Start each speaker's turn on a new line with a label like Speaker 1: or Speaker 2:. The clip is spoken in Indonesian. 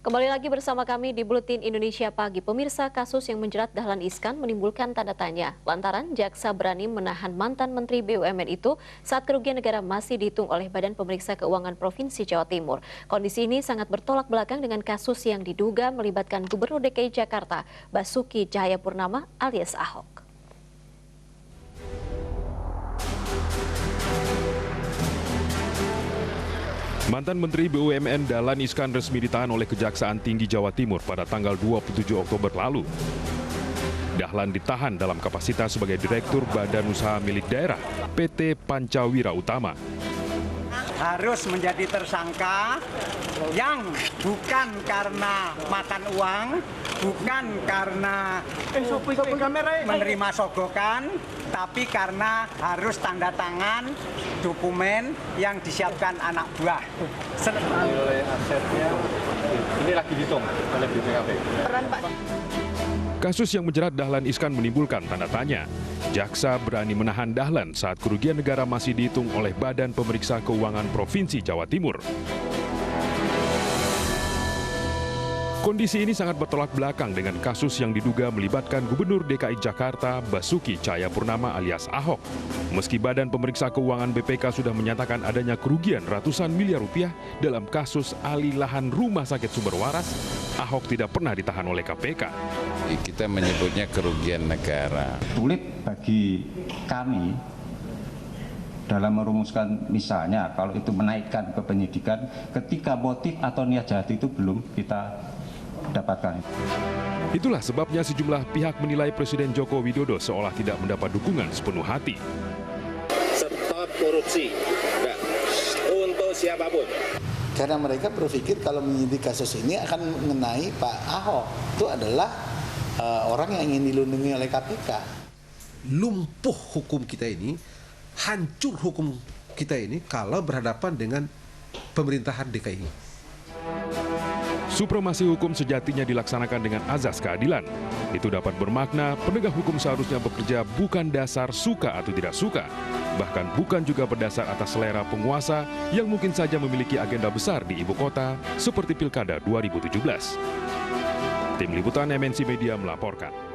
Speaker 1: Kembali lagi bersama kami di Buletin Indonesia Pagi. Pemirsa, kasus yang menjerat Dahlan Iskan menimbulkan tanda tanya lantaran jaksa berani menahan mantan Menteri BUMN itu saat kerugian negara masih dihitung oleh Badan Pemeriksa Keuangan Provinsi Jawa Timur. Kondisi ini sangat bertolak belakang dengan kasus yang diduga melibatkan Gubernur DKI Jakarta Basuki Cahayapurnama alias Ahok.
Speaker 2: Mantan Menteri BUMN Dahlan Iskan resmi ditahan oleh Kejaksaan Tinggi Jawa Timur pada tanggal 27 Oktober lalu. Dahlan ditahan dalam kapasitas sebagai Direktur Badan Usaha Milik Daerah PT Pancawira Utama.
Speaker 3: Harus menjadi tersangka yang bukan karena makan uang, bukan karena menerima sogokan, tapi karena harus tanda tangan dokumen yang disiapkan anak buah.
Speaker 4: Nilai asetnya ini lagi dihitung oleh BPKP.
Speaker 2: Kasus yang menjerat Dahlan Iskan menimbulkan tanda tanya. Jaksa berani menahan Dahlan saat kerugian negara masih dihitung oleh Badan Pemeriksa Keuangan Provinsi Jawa Timur. Kondisi ini sangat bertolak belakang dengan kasus yang diduga melibatkan Gubernur DKI Jakarta Basuki Cahayapurnama alias Ahok. Meski Badan Pemeriksa Keuangan BPK sudah menyatakan adanya kerugian ratusan miliar rupiah dalam kasus alih lahan rumah sakit Sumber Waras, Ahok tidak pernah ditahan oleh KPK.
Speaker 5: Kita menyebutnya kerugian negara.
Speaker 6: Sulit bagi kami dalam merumuskan misalnya kalau itu menaikkan ke penyidikan ketika motif atau niat jahat itu belum kita dapatkan.
Speaker 2: Itulah sebabnya sejumlah pihak menilai Presiden Joko Widodo seolah tidak mendapat dukungan sepenuh hati.
Speaker 7: Stop korupsi, nah, untuk siapapun.
Speaker 8: Karena mereka berpikir kalau menyidik kasus ini akan mengenai Pak Ahok. Itu adalah orang yang ingin dilindungi oleh KPK.
Speaker 9: Lumpuh hukum kita ini, hancur hukum kita ini kalau berhadapan dengan pemerintahan DKI.
Speaker 2: Supremasi hukum sejatinya dilaksanakan dengan azas keadilan. Itu dapat bermakna penegak hukum seharusnya bekerja bukan dasar suka atau tidak suka, bahkan bukan juga berdasar atas selera penguasa yang mungkin saja memiliki agenda besar di ibu kota seperti Pilkada 2017. Tim Liputan MNC Media melaporkan.